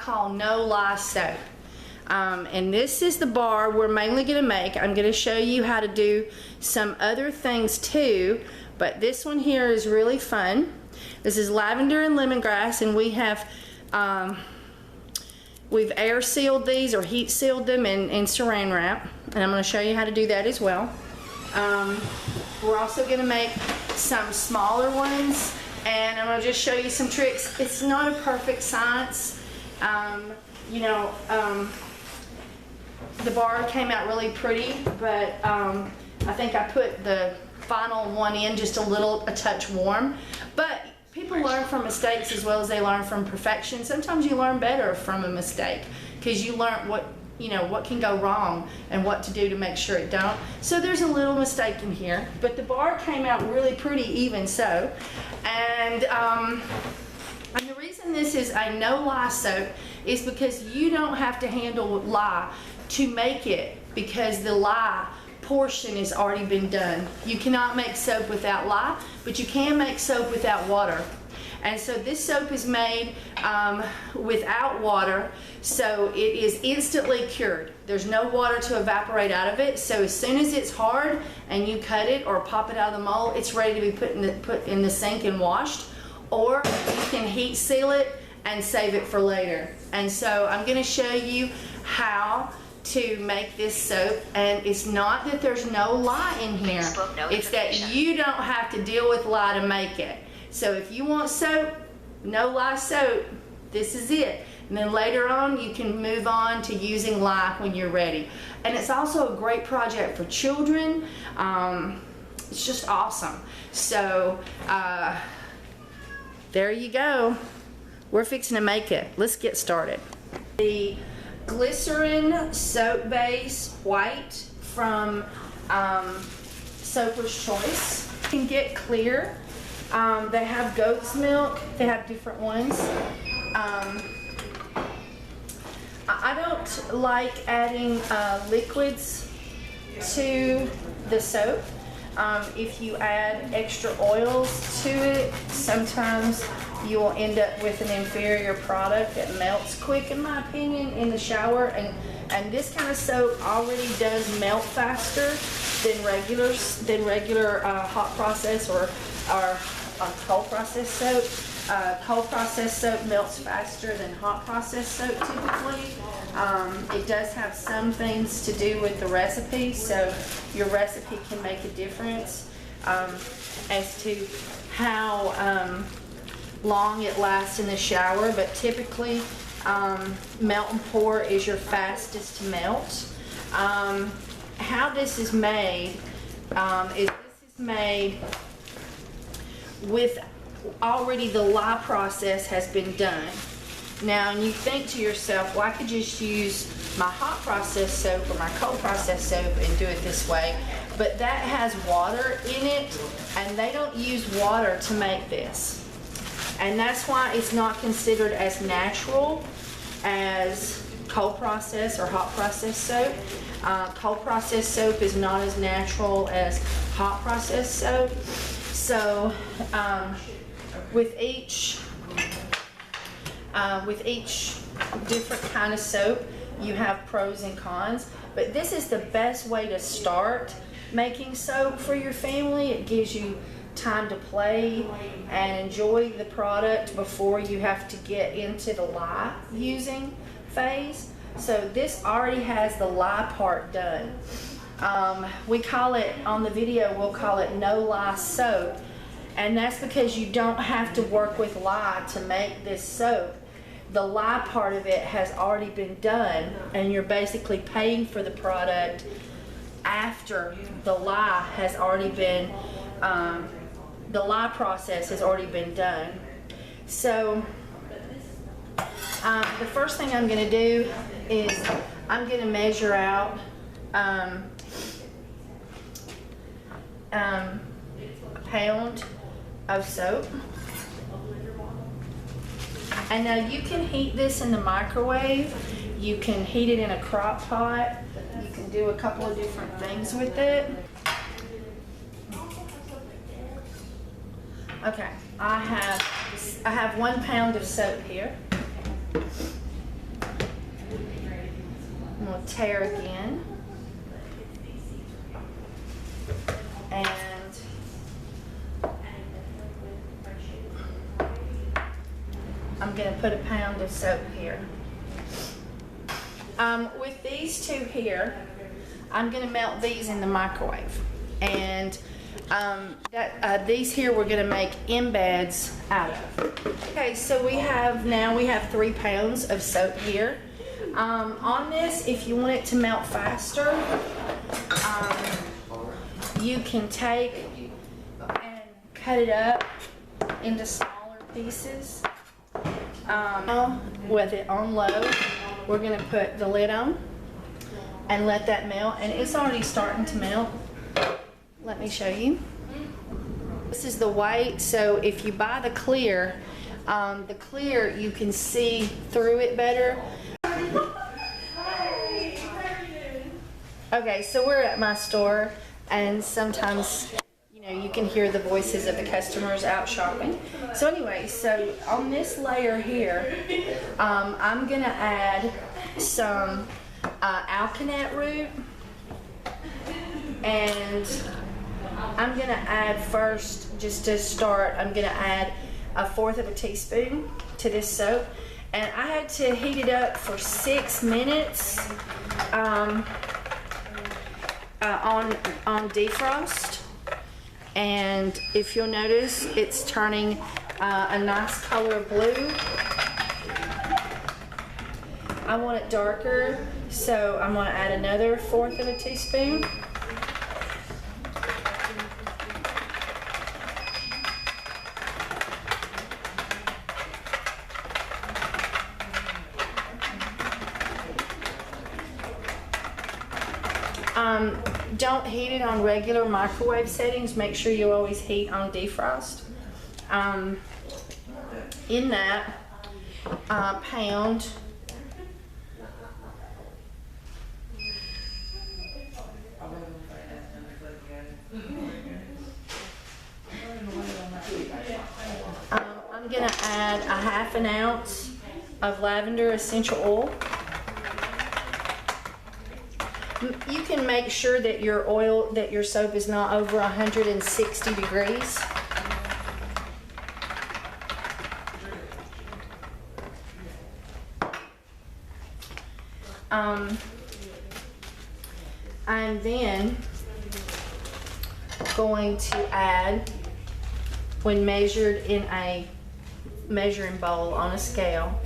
call No Lye Soap. And this is the bar we're mainly going to make. I'm going to show you how to do some other things too, but this one here is really fun. This is lavender and lemongrass, and we have we've air sealed these or heat sealed them in saran wrap, and I'm going to show you how to do that as well. We're also going to make some smaller ones, and I'm going to just show you some tricks. It's not a perfect science. The bar came out really pretty, but I think I put the final one in just a touch warm. But people learn from mistakes as well as they learn from perfection. Sometimes you learn better from a mistake because you learn what can go wrong and what to do to make sure it don't. So there's a little mistake in here, but the bar came out really pretty even so. And the reason this is a no lye soap is because you don't have to handle lye to make it, because the lye portion has already been done. You cannot make soap without lye, but you can make soap without water. And so this soap is made without water, so it is instantly cured. There's no water to evaporate out of it, so as soon as it's hard and you cut it or pop it out of the mold, it's ready to be put in the sink and washed, or you can heat seal it and save it for later. And so I'm going to show you how to make this soap, and it's not that there's no lye in here, it's that you don't have to deal with lye to make it. So if you want soap, no lye soap, this is it. And then later on you can move on to using lye when you're ready. And it's also a great project for children. It's just awesome. So there you go. We're fixing to make it. Let's get started. The glycerin soap base white from Soaper's Choice. You can get clear. They have goat's milk. They have different ones. I don't like adding liquids to the soap. If you add extra oils to it, sometimes you will end up with an inferior product that melts quick, in my opinion, in the shower. And this kind of soap already does melt faster than regular hot process or cold process soap. Cold process soap melts faster than hot process soap typically. It does have some things to do with the recipe, so your recipe can make a difference as to how long it lasts in the shower, but typically melt and pour is your fastest to melt. How this is made with already the lye process has been done. Now, and you think to yourself, well, I could just use my hot process soap or my cold process soap and do it this way, but that has water in it, and they don't use water to make this. And that's why it's not considered as natural as cold process or hot process soap. Cold process soap is not as natural as hot process soap. So with each different kind of soap, you have pros and cons, but this is the best way to start making soap for your family. It gives you time to play and enjoy the product before you have to get into the lye using phase. So this already has the lye part done. We call it, on the video, we'll call it No Lye Soap, and that's because you don't have to work with lye to make this soap. The lye part of it has already been done, and you're basically paying for the product after the lye has already been, the lye process has already been done. So the first thing I'm going to do is I'm going to measure out a pound of soap. And now you can heat this in the microwave, you can heat it in a crock pot, you can do a couple of different things with it. Okay, I have 1 pound of soap here. tear again. And I'm going to put a pound of soap here. With these two here, I'm going to melt these in the microwave. And these here we're going to make embeds out of. Okay, so we have 3 pounds of soap here. On this, if you want it to melt faster, you can take and cut it up into smaller pieces. With it on low, we're going to put the lid on and let that melt, and it's already starting to melt. Let me show you. This is the white, so if you buy the clear you can see through it better. Okay, so we're at my store, and sometimes you can hear the voices of the customers out shopping. So anyway, so on this layer here, I'm gonna add some alkanet root, and I'm gonna add first, just to start, I'm gonna add 1/4 of a teaspoon to this soap, and I had to heat it up for 6 minutes on defrost. And if you'll notice, it's turning a nice color of blue. I want it darker, so I'm going to add another 1/4 of a teaspoon. Don't heat it on regular microwave settings. Make sure you always heat on defrost. In that pound, I'm going to add 1/2 ounce of lavender essential oil. You can make sure that your soap is not over 160 degrees. I'm then going to add, when measured in a measuring bowl on a scale,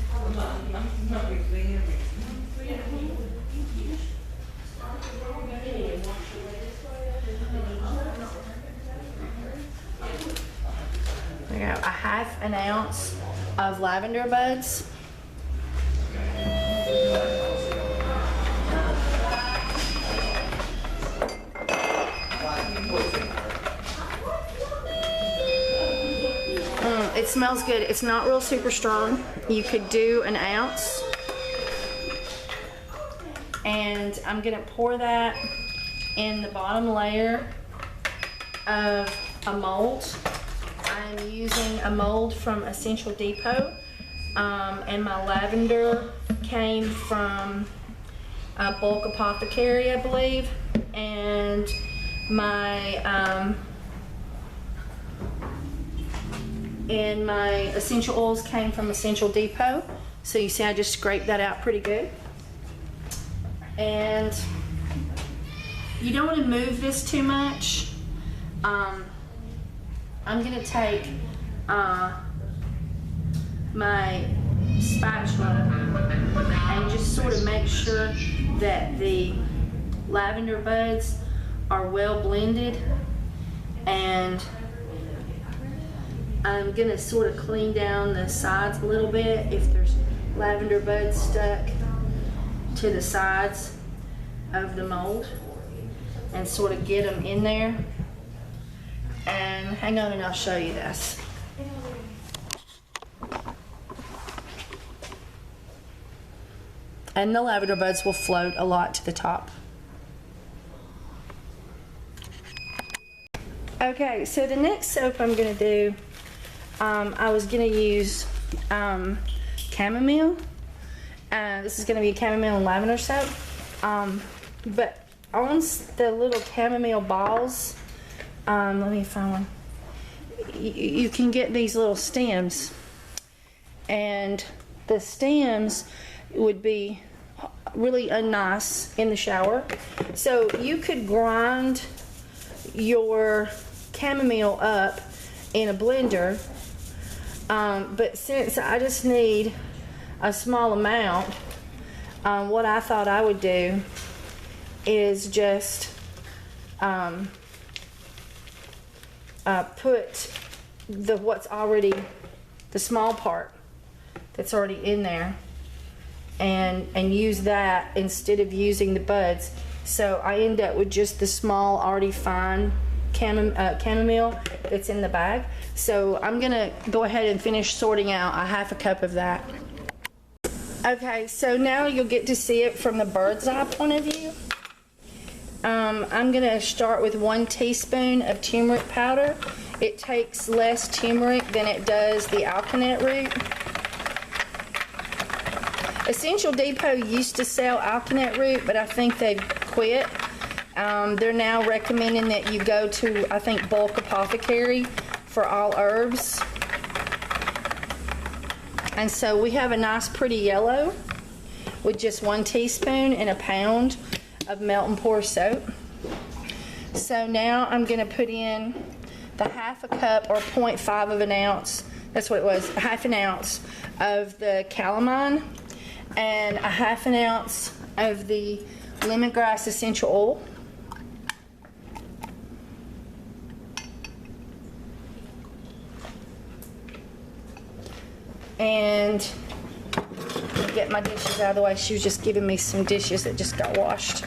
I got 1/2 ounce of lavender buds. It smells good. It's not real super strong. You could do 1 ounce. And I'm gonna pour that in the bottom layer of a mold. I'm using a mold from Essential Depot, and my lavender came from Bulk Apothecary, I believe, and my essential oils came from Essential Depot. So you see I just scraped that out pretty good. And you don't want to move this too much. I'm going to take my spatula and just sort of make sure that the lavender buds are well blended, and I'm going to sort of clean down the sides a little bit if there's lavender buds stuck to the sides of the mold, and sort of get them in there. And hang on and I'll show you this. And the lavender buds will float a lot to the top. Okay, so the next soap I'm going to do, I was going to use chamomile. This is going to be a chamomile and lavender soap. But on the little chamomile balls, let me find one. You can get these little stems, and the stems would be really nice in the shower. So you could grind your chamomile up in a blender, but since I just need a small amount, what I thought I would do is just put the small part that's already in there, and use that instead of using the buds. So I end up with just the small, already fine chamomile that's in the bag. So I'm gonna go ahead and finish sorting out a half a cup of that. Okay, so now you'll get to see it from the bird's eye point of view. I'm gonna start with 1 teaspoon of turmeric powder. It takes less turmeric than it does the alkanet root. Essential Depot used to sell alkanet root, but I think they've quit. They're now recommending that you go to, I think, Bulk Apothecary for all herbs. And so we have a nice pretty yellow with just 1 teaspoon and a pound of melt and pour soap. So now I'm going to put in the half a cup, or 0.5 of an ounce, that's what it was, a half an ounce of the calamine, and a half an ounce of the lemongrass essential oil. And I'll get my dishes out of the way. She was just giving me some dishes that just got washed.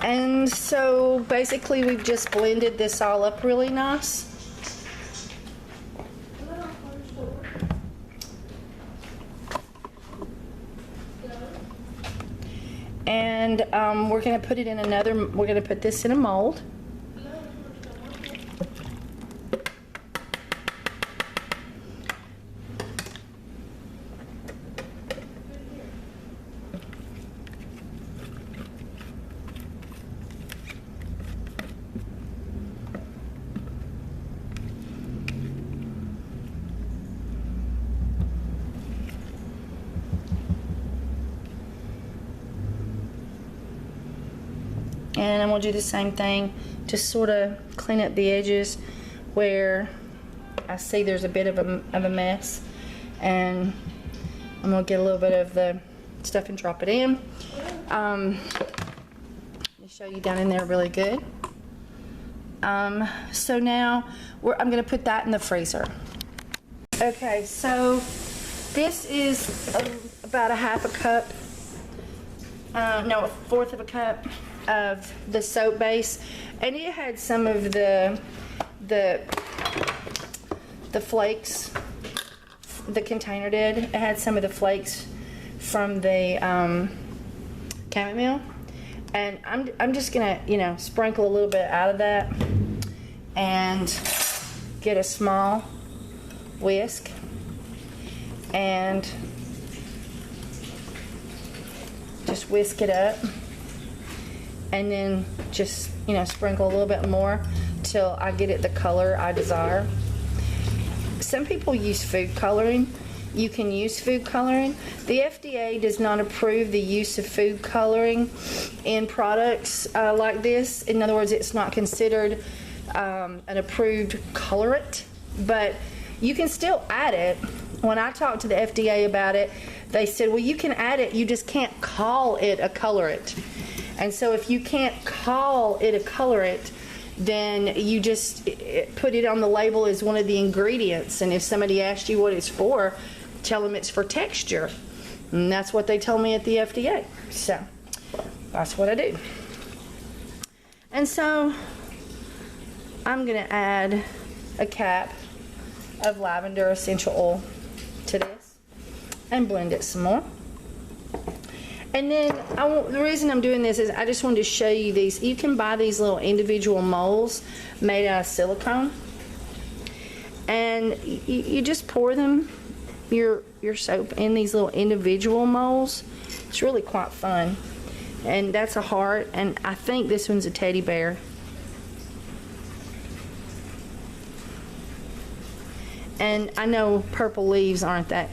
And so basically we've just blended this all up really nice. And we're going to put it in we're going to put this in a mold. And I'm going to do the same thing, just sort of clean up the edges where I see there's a bit of a mess. And I'm going to get a little bit of the stuff and drop it in. Let me show you down in there really good. So now I'm going to put that in the freezer. Okay, so this is about a half a cup, no, a fourth of a cup of the soap base, and it had some of the flakes. The container did. It had some of the flakes from the chamomile, and I'm just gonna sprinkle a little bit out of that and get a small whisk and just whisk it up. And then just, sprinkle a little bit more till I get it the color I desire. Some people use food coloring. You can use food coloring. The FDA does not approve the use of food coloring in products like this. In other words, it's not considered an approved colorant, but you can still add it. When I talked to the FDA about it, they said, well, you can add it, you just can't call it a colorant. And so if you can't call it a colorant, then you just put it on the label as one of the ingredients. And if somebody asks you what it's for, tell them it's for texture. And that's what they told me at the FDA. So that's what I do. And so I'm going to add a cap of lavender essential oil to this and blend it some more. And then the reason I'm doing this is I just wanted to show you these. You can buy these little individual molds made out of silicone. And you just pour them your soap in these little individual molds. It's really quite fun. And that's a heart, and I think this one's a teddy bear. And I know purple leaves aren't that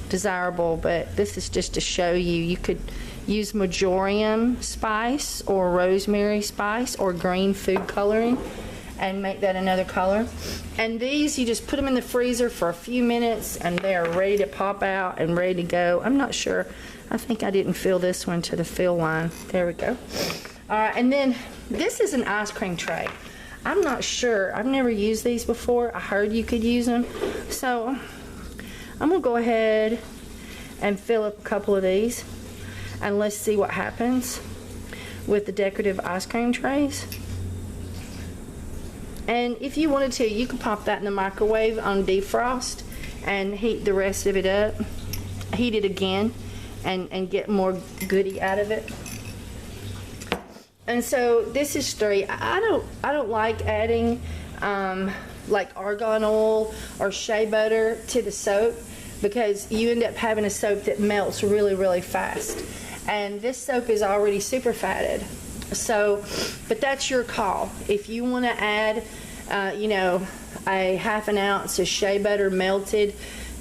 desirable, but this is just to show you. You could use marjoram spice or rosemary spice or green food coloring and make that another color. And these, you just put them in the freezer for a few minutes and they're ready to pop out and ready to go. I'm not sure. I think I didn't fill this one to the fill line. There we go. All right, and then this is an ice cream tray. I'm not sure. I've never used these before. I heard you could use them. So I'm gonna go ahead and fill up a couple of these and let's see what happens with the decorative ice cream trays. And if you wanted to, you could pop that in the microwave on defrost and heat the rest of it up. Heat it again and get more goodie out of it. And so this is 3. I don't like adding like argan oil or shea butter to the soap, because you end up having a soap that melts really, really fast. And this soap is already super fatted. So, but that's your call. If you want to add, you know, a ½ ounce of shea butter melted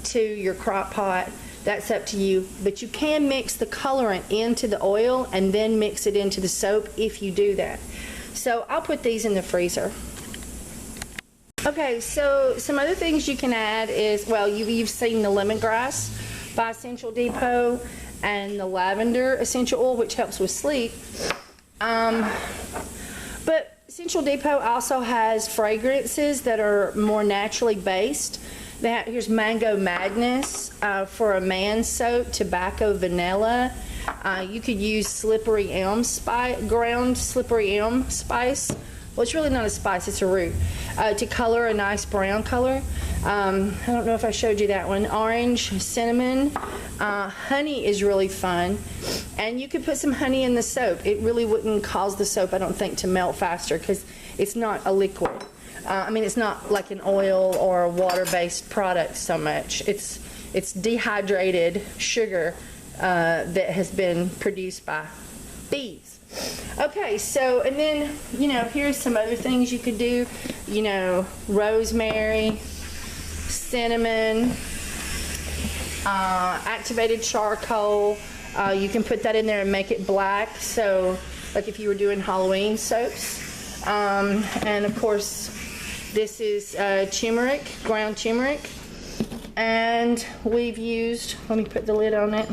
to your crock pot, that's up to you. But you can mix the colorant into the oil and then mix it into the soap if you do that. So I'll put these in the freezer. Okay, so some other things you can add is, well, you've seen the lemongrass by Essential Depot and the lavender essential oil, which helps with sleep. But Essential Depot also has fragrances that are more naturally based. Here's Mango Madness for a man soap, tobacco vanilla. You could use slippery elm spice, ground slippery elm spice. Well, it's really not a spice, it's a root, to color a nice brown color. I don't know if I showed you that one. Orange, cinnamon, honey is really fun. And you could put some honey in the soap. It really wouldn't cause the soap, I don't think, to melt faster because it's not a liquid. I mean, it's not like an oil or a water-based product so much. It's dehydrated sugar that has been produced by bees. Okay, so, and then, you know, here's some other things you could do. You know, rosemary, cinnamon, activated charcoal. You can put that in there and make it black. So, like if you were doing Halloween soaps. And of course, this is turmeric, ground turmeric. And we've used, let me put the lid on it.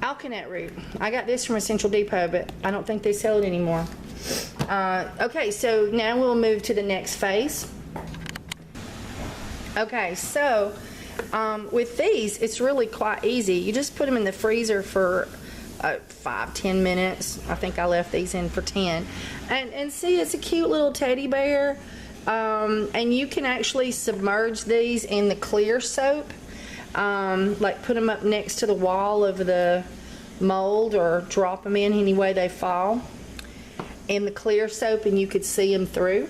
Alkanet root. I got this from Essential Depot, but I don't think they sell it anymore. Okay, so now we'll move to the next phase. Okay, so with these, it's really quite easy. You just put them in the freezer for 5-10 minutes. I think I left these in for 10. And see, it's a cute little teddy bear. And you can actually submerge these in the clear soap. Like put them up next to the wall of the mold or drop them in any way they fall in the clear soap and you could see them through.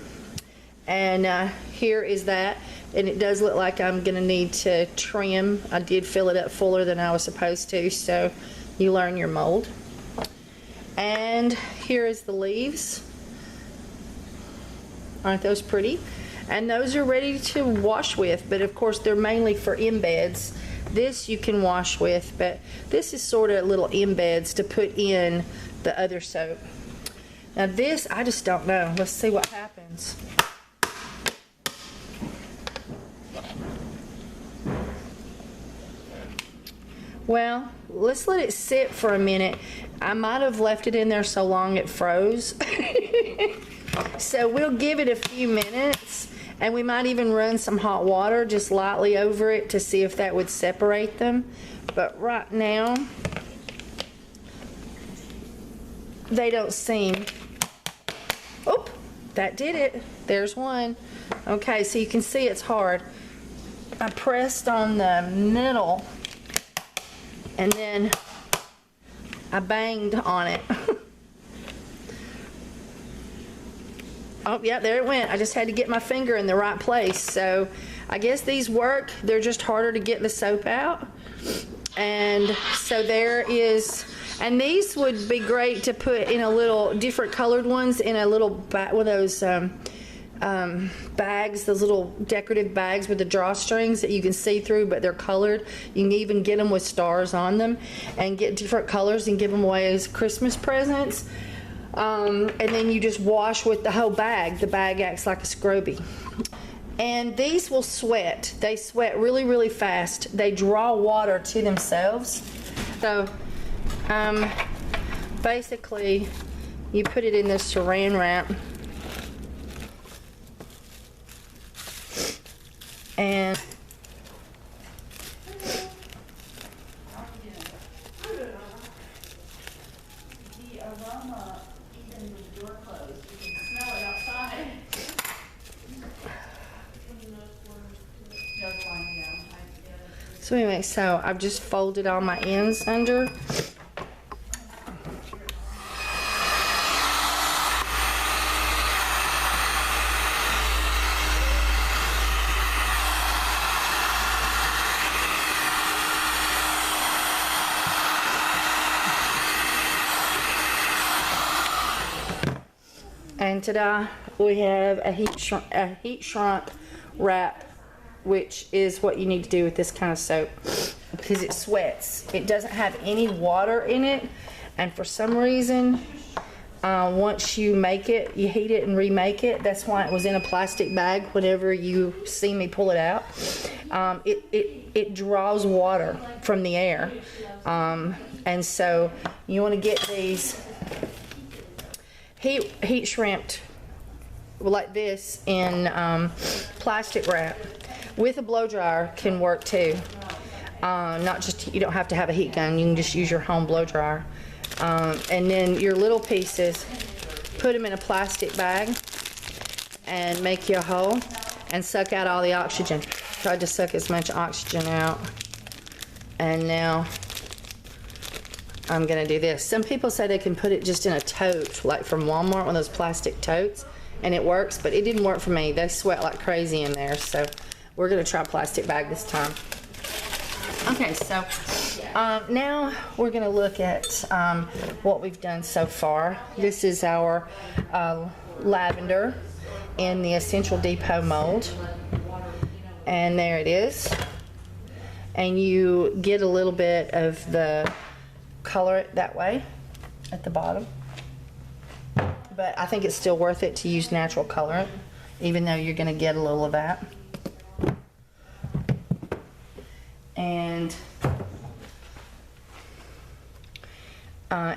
And here is that, and it does look like I'm gonna need to trim. I did fill it up fuller than I was supposed to, so you learn your mold. And here is the leaves. Aren't those pretty? And those are ready to wash with, but of course they're mainly for embeds. This you can wash with, but this is sort of little embeds to put in the other soap. Now this, I just don't know. Let's see what happens. Well, let's let it sit for a minute. I might have left it in there so long it froze. So we'll give it a few minutes. And we might even run some hot water just lightly over it to see if that would separate them. But right now, they don't seem. Oop, that did it. There's one. Okay, so you can see it's hard. I pressed on the middle and then I banged on it. Oh, yeah, there it went. I just had to get my finger in the right place. So I guess these work. They're just harder to get the soap out. And so there is, and these would be great to put in a little, different colored ones in a little bag, with those bags, those little decorative bags with the drawstrings that you can see through, but they're colored. You can even get them with stars on them and get different colors and give them away as Christmas presents. And then you just wash with the whole bag. The bag acts like a scrubby. And these will sweat. They sweat really, really fast. They draw water to themselves. So basically, you put it in this saran wrap. And the aroma, even with the door closed, you can smell it outside. So anyway, so I've just folded all my ends under. And ta-da, we have a heat shrunk wrap, which is what you need to do with this kind of soap because it sweats. It doesn't have any water in it, and for some reason, once you make it, you heat it and remake it. That's why it was in a plastic bag. Whenever you see me pull it out, it draws water from the air, and so you want to get these heat shrimped like this in plastic wrap. With a blow dryer can work too. Not just, you don't have to have a heat gun, you can just use your home blow dryer. And then your little pieces, put them in a plastic bag and make you a hole and suck out all the oxygen. Try to suck as much oxygen out. And now I'm gonna do this. Some people say they can put it just in a tote, like from Walmart, one of those plastic totes, and it works, but it didn't work for me. They sweat like crazy in there, so we're gonna try a plastic bag this time. Okay, so now we're gonna look at what we've done so far. This is our lavender in the Essential Depot mold, and there it is. And you get a little bit of the color it that way at the bottom, but I think it's still worth it to use natural colorant, even though you're going to get a little of that.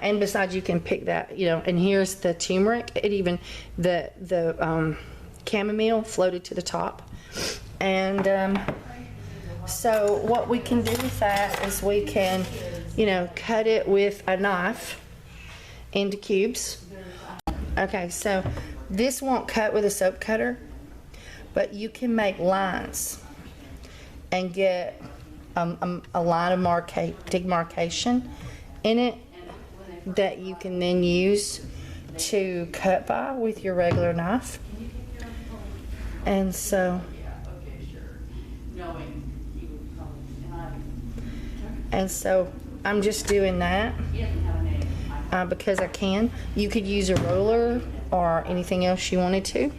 And besides, you can pick that, you know. And here's the turmeric. It even the chamomile floated to the top. And so what we can do with that is we can, you know, cut it with a knife into cubes. Okay, so this won't cut with a soap cutter, but you can make lines and get a line of demarcation in it that you can then use to cut by with your regular knife. And so I'm just doing that because I can. You could use a roller or anything else you wanted to.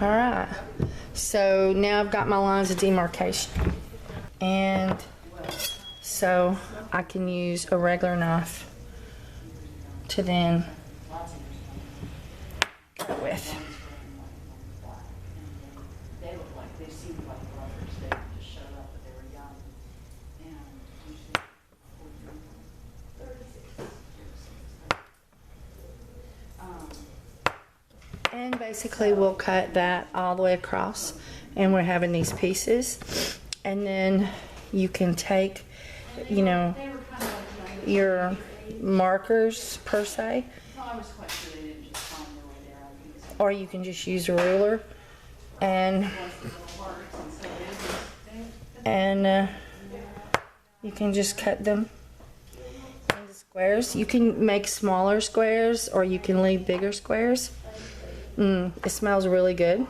All right, so now I've got my lines of demarcation, and so I can use a regular knife to then cut with. And basically we'll cut that all the way across, and we're having these pieces, and then you can take, you know, your markers per se, or you can just use a ruler and you can just cut them into squares. You can make smaller squares or you can leave bigger squares. It smells really good.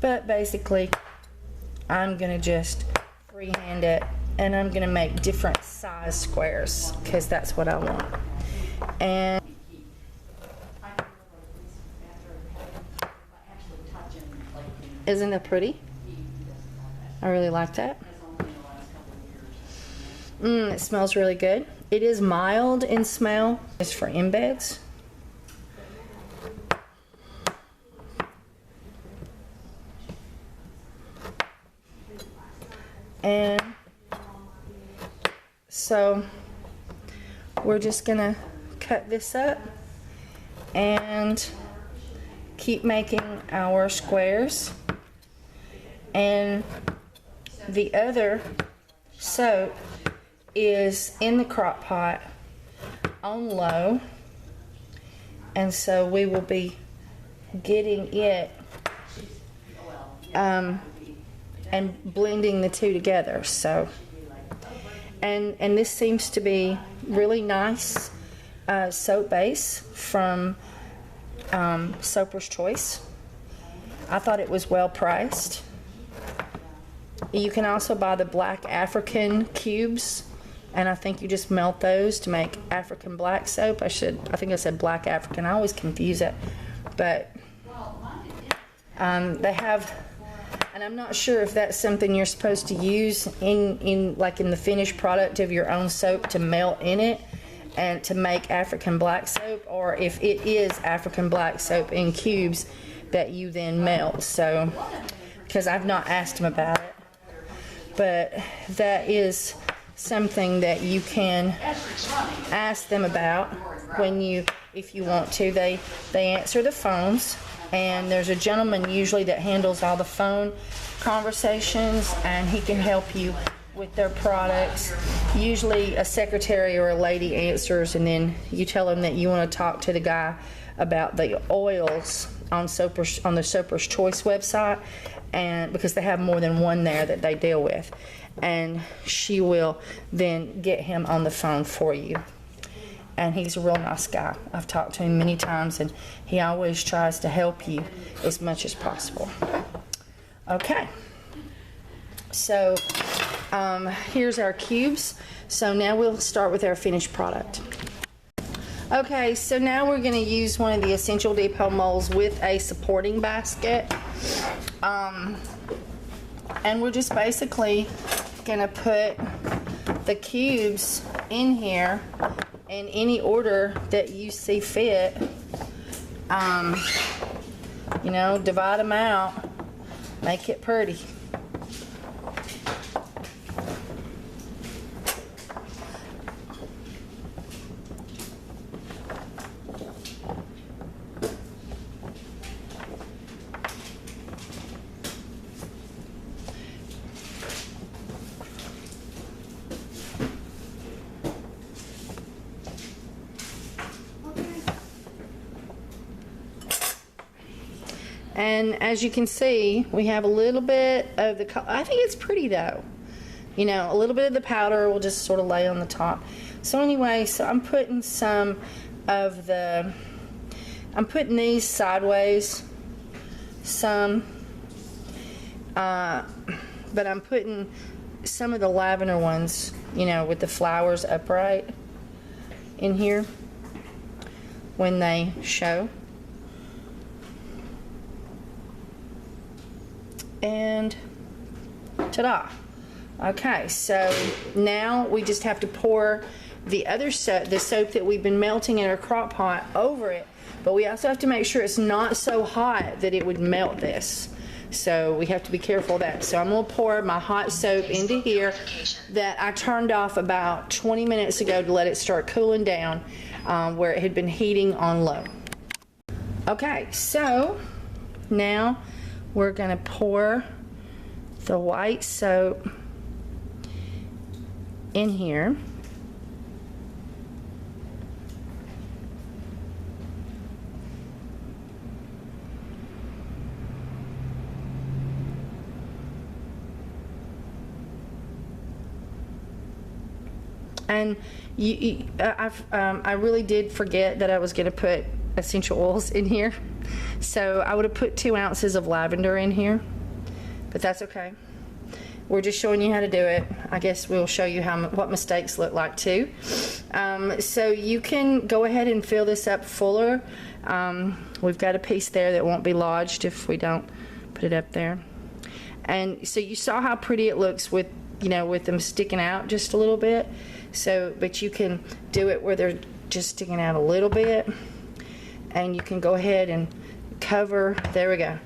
But basically, I'm gonna just freehand it, and I'm gonna make different size squares because that's what I want. And isn't that pretty? I really like that. It smells really good. It is mild in smell. It's for embeds. And so we're just gonna cut this up and keep making our squares. And the other soap is in the crock pot on low, and so we will be getting it and blending the two together. So and this seems to be really nice soap base from Soaper's Choice. I thought it was well priced. You can also buy the black African cubes, and I think you just melt those to make African black soap. I think I said black African. I always confuse it. But they have, and I'm not sure if that's something you're supposed to use in the finished product of your own soap to melt in it and to make African black soap, or if it is African black soap in cubes that you then melt. So, because I've not asked them about it. But that is something that you can ask them about if you want to. They answer the phones, and there's a gentleman usually that handles all the phone conversations, and he can help you with their products. Usually a secretary or a lady answers, and then you tell them that you want to talk to the guy about the oils on the Soaper's Choice website, and because they have more than one there that they deal with, and she will then get him on the phone for you. And he's a real nice guy. I've talked to him many times, and he always tries to help you as much as possible. Okay, so here's our cubes. So now we'll start with our finished product. Okay, so now we're going to use one of the Essential Depot molds with a supporting basket. And we're just basically going to put the cubes in here in any order that you see fit. Divide them out, make it pretty. And as you can see, we have a little bit of the color. I think it's pretty though. A little bit of the powder will just sort of lay on the top. So anyway, I'm putting some of I'm putting these sideways, but I'm putting some of the lavender ones, with the flowers upright in here when they show. And ta-da. Okay, so now we just have to pour the other soap, the soap that we've been melting in our crock pot, over it, but we also have to make sure it's not so hot that it would melt this. So we have to be careful of that. So I'm going to pour my hot soap into here that I turned off about 20 minutes ago to let it start cooling down, where it had been heating on low. Okay, so now we're going to pour the white soap in here. And I really did forget that I was going to put essential oils in here. So I would have put 2 ounces of lavender in here, but that's okay. We're just showing you how to do it. I guess we'll show you what mistakes look like too. So you can go ahead and fill this up fuller. We've got a piece there that won't be lodged if we don't put it up there. And so you saw how pretty it looks with, you know, with them sticking out just a little bit. So, but you can do it where they're just sticking out a little bit, and you can go ahead and cover, there we go,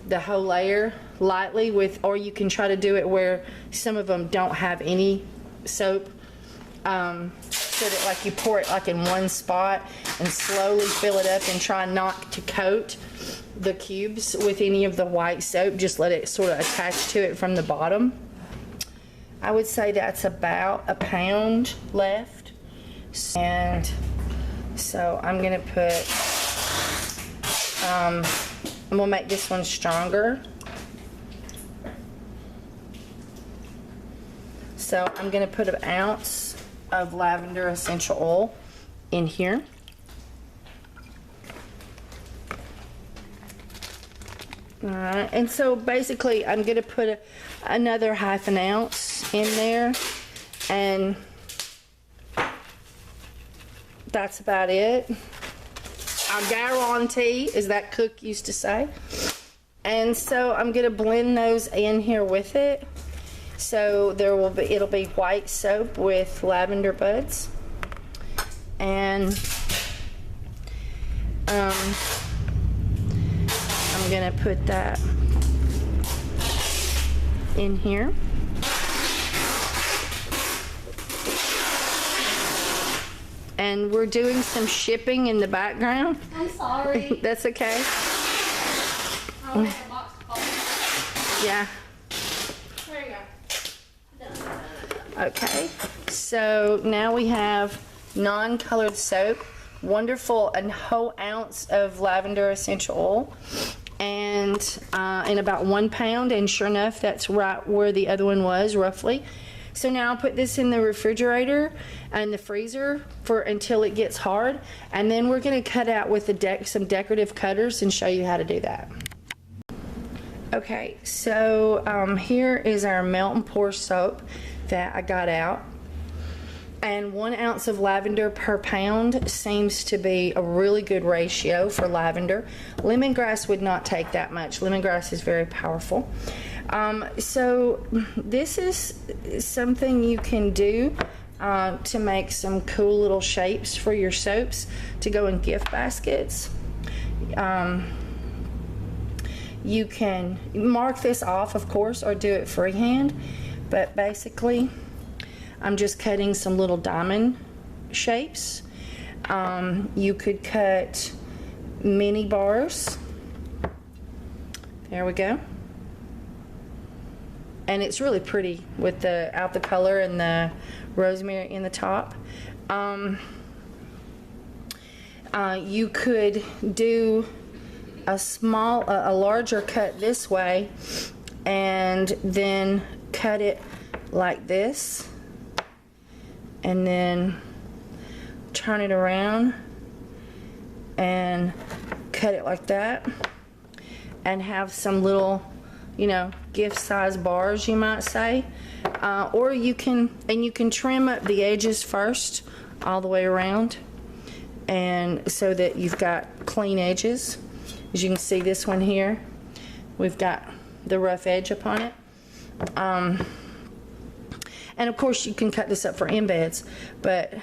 the whole layer lightly with, or you can try to do it where some of them don't have any soap, so that like you pour it like in one spot and slowly fill it up and try not to coat the cubes with any of the white soap. Just let it sort of attach to it from the bottom. I would say that's about a pound left, and so I'm gonna put I'm gonna make this one stronger. So I'm gonna put an ounce of lavender essential oil in here. Alright, and so basically I'm going to put another ½ an ounce in there, and that's about it. I guarantee, as that cook used to say. And so I'm going to blend those in here with it. So there will be, it'll be white soap with lavender buds. And I'm gonna put that in here. And we're doing some shipping in the background. I'm sorry. That's okay. I'll make a box of coffee. Yeah. There you go. Okay. So now we have non-colored soap, wonderful, a whole ounce of lavender essential oil, and in about 1 pound, and sure enough that's right where the other one was roughly. So now I'll put this in the refrigerator and the freezer for until it gets hard, and then we're going to cut out with some decorative cutters and show you how to do that. Okay, so here is our melt and pour soap that I got out. And 1 ounce of lavender per pound seems to be a really good ratio for lavender. Lemongrass would not take that much. Lemongrass is very powerful. So this is something you can do to make some cool little shapes for your soaps to go in gift baskets. You can mark this off, of course, or do it freehand, but basically I'm just cutting some little diamond shapes. You could cut mini bars. There we go. And it's really pretty with the color and the rosemary in the top. You could do a larger cut this way, and then cut it like this, and then turn it around and cut it like that, and have some little, you know, gift size bars, you might say. Or you can trim up the edges first all the way around, and so that you've got clean edges. As you can see, this one here, we've got the rough edge upon it. And of course you can cut this up for embeds, but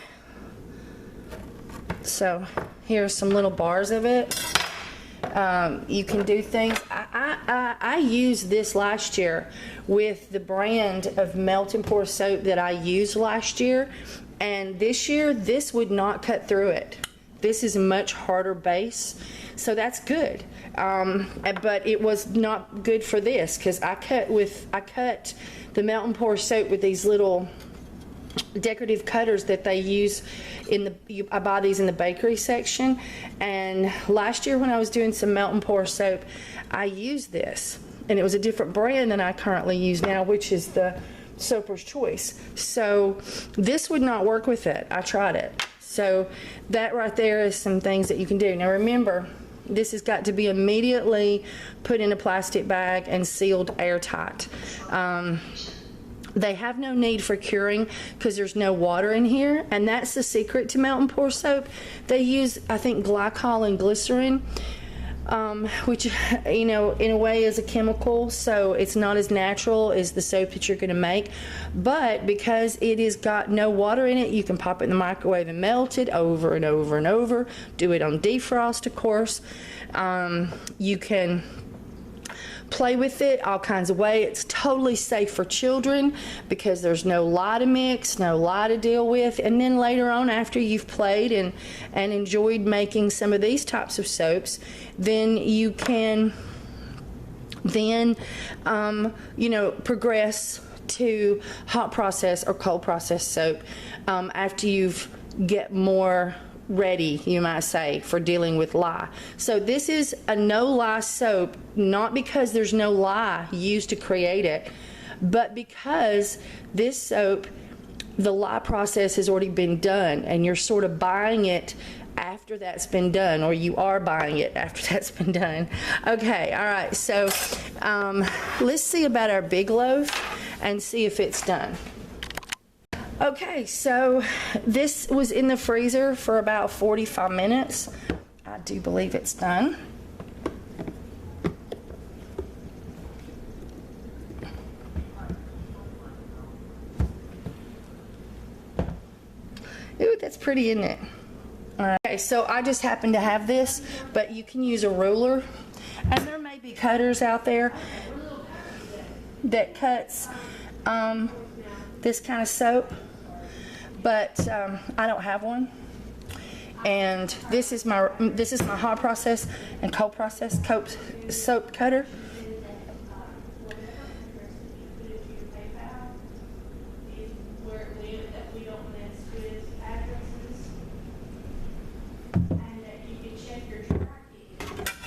so here's some little bars of it. You can do things. I used this last year with the brand of melt and pour soap that I used last year, and this year this would not cut through it. This is a much harder base, so that's good. But it was not good for this, because I cut the melt and pour soap with these little decorative cutters that they use I buy these in the bakery section. And last year when I was doing some melt and pour soap, I used this, and it was a different brand than I currently use now, which is the Soaper's Choice. So this would not work with it. I tried it. So that right there is some things that you can do. Now remember, this has got to be immediately put in a plastic bag and sealed airtight. They have no need for curing because there's no water in here, and that's the secret to melt and pour soap. They use, I think, glycol and glycerin, which, you know, in a way is a chemical, so it's not as natural as the soap that you're going to make. But because it has got no water in it, you can pop it in the microwave and melt it over and over and over. Do it on defrost, of course. You can play with it all kinds of ways. It's totally safe for children because there's no lye to mix, no lye to deal with. And then later on, after you've played and enjoyed making some of these types of soaps, then you can you know, progress to hot process or cold process soap after you've get more ready, you might say, for dealing with lye. So this is a no lye soap, not because there's no lye used to create it, but because this soap, the lye process has already been done, and you're sort of buying it after that's been done, or you are buying it after that's been done. Okay, all right, so let's see about our big loaf and see if it's done. Okay, so this was in the freezer for about 45 minutes. I do believe it's done. Ooh, that's pretty, isn't it? All right, okay, so I just happen to have this, but you can use a ruler. And there may be cutters out there that cuts this kind of soap. But I don't have one, and this is my hot process and cold process soap cutter.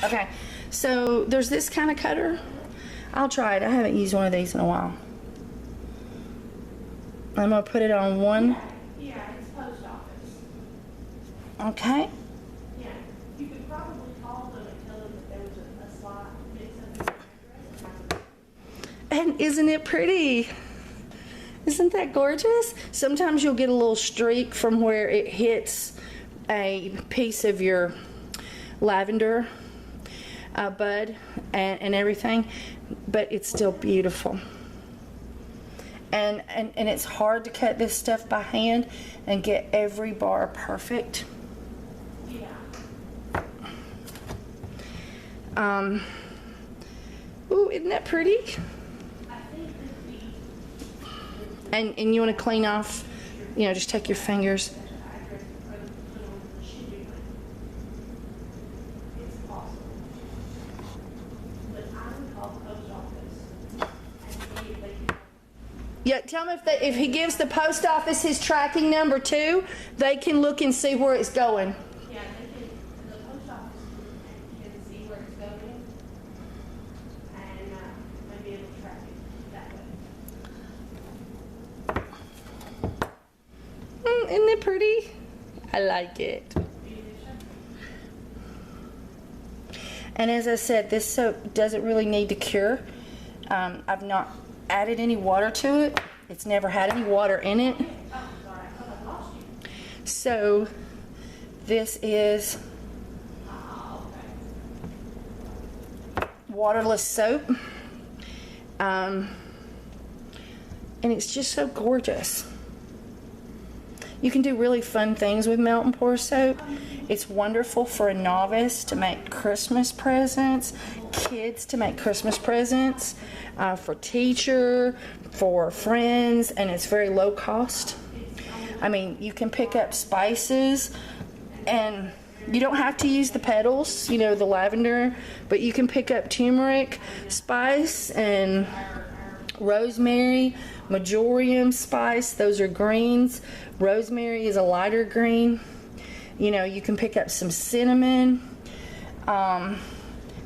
Okay, so there's this kind of cutter. I'll try it. I haven't used one of these in a while. I'm gonna put it on one. Okay. Yeah, you could probably call them and tell them that there was a slot mix up. And isn't it pretty? Isn't that gorgeous? Sometimes you'll get a little streak from where it hits a piece of your lavender bud and everything, but it's still beautiful. And it's hard to cut this stuff by hand and get every bar perfect. Ooh, isn't that pretty? And you want to clean off, you know, just take your fingers. Yeah, tell me if he gives the post office his tracking number too, they can look and see where it's going. Yeah, the post office can see where it's going and might be able to track it that way. Isn't it pretty? I like it. And as I said, this soap doesn't really need to cure. I've not added any water to it. It's never had any water in it. So this is waterless soap. And it's just so gorgeous. You can do really fun things with melt and pour soap. It's wonderful for a novice to make Christmas presents, kids to make Christmas presents, for teacher, for friends, and it's very low cost. I mean, you can pick up spices, and you don't have to use the petals, you know, the lavender, but you can pick up turmeric spice and rosemary, marjoram spice, those are greens. Rosemary is a lighter green. You know, you can pick up some cinnamon.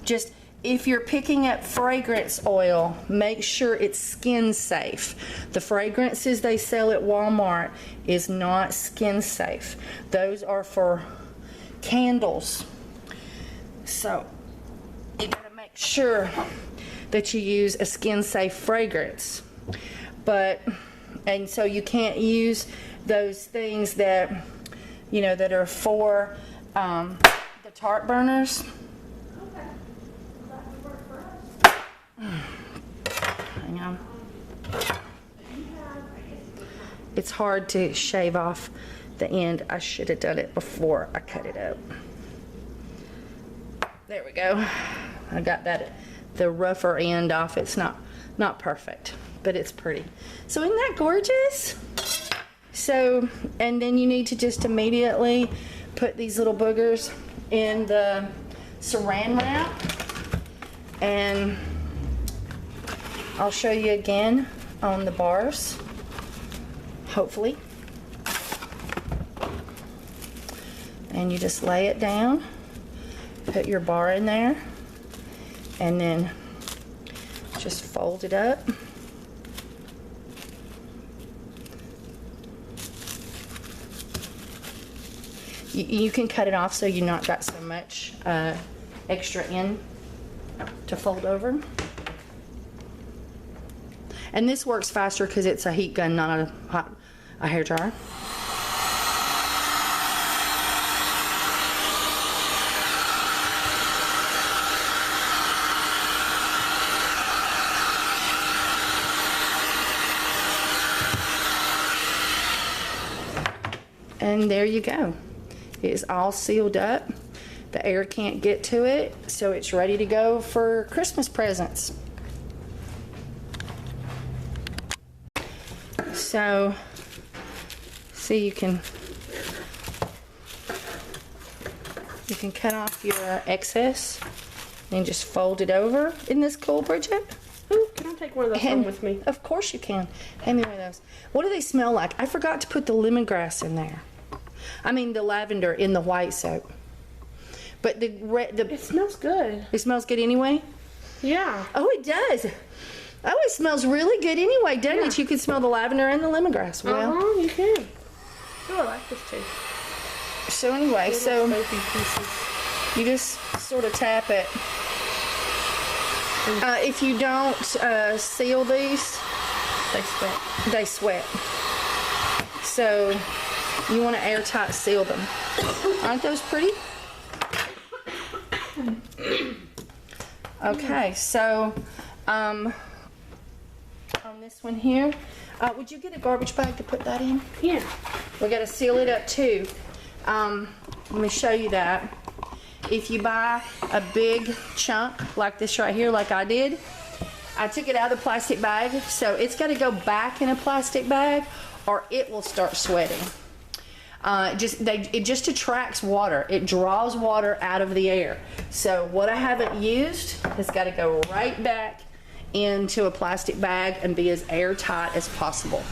Just if you're picking up fragrance oil, make sure it's skin safe. The fragrances they sell at Walmart is not skin safe. Those are for candles. So you gotta make sure that you use a skin safe fragrance. And so you can't use those things that, you know, that are for the tart burners. Hang on. It's hard to shave off the end. I should have done it before I cut it up. There we go. I got the rougher end off. It's not perfect, but it's pretty. So isn't that gorgeous? So, and then you need to just immediately put these little boogers in the saran wrap, and I'll show you again on the bars, hopefully. And you just lay it down, put your bar in there, and then just fold it up. You can cut it off so you've not got so much extra in to fold over. And this works faster because it's a heat gun, not a hair dryer. And there you go. It's all sealed up. The air can't get to it, so it's ready to go for Christmas presents. So, see, you can cut off your excess and just fold it over. Isn't this cool, Bridget? Ooh, can I take one of those home with me? Of course you can. Hand me one of those. What do they smell like? I forgot to put the lemongrass in there. I mean the lavender in the white soap. But it smells good. It smells good anyway? Yeah. Oh, it does. Oh, it smells really good anyway, doesn't it? You can smell the lavender and the lemongrass. Well, you can. Oh, I like this too. So anyway, little soapy pieces. You just sort of tap it. If you don't seal these, they sweat. They sweat. So you want to airtight seal them. Aren't those pretty? Okay, so on this one here, would you get a garbage bag to put that in? Yeah. We got to seal it up too. Let me show you that. If you buy a big chunk like this right here, like I did, I took it out of the plastic bag, so it's got to go back in a plastic bag or it will start sweating. It just attracts water. It draws water out of the air. So what I haven't used has got to go right back into a plastic bag and be as airtight as possible.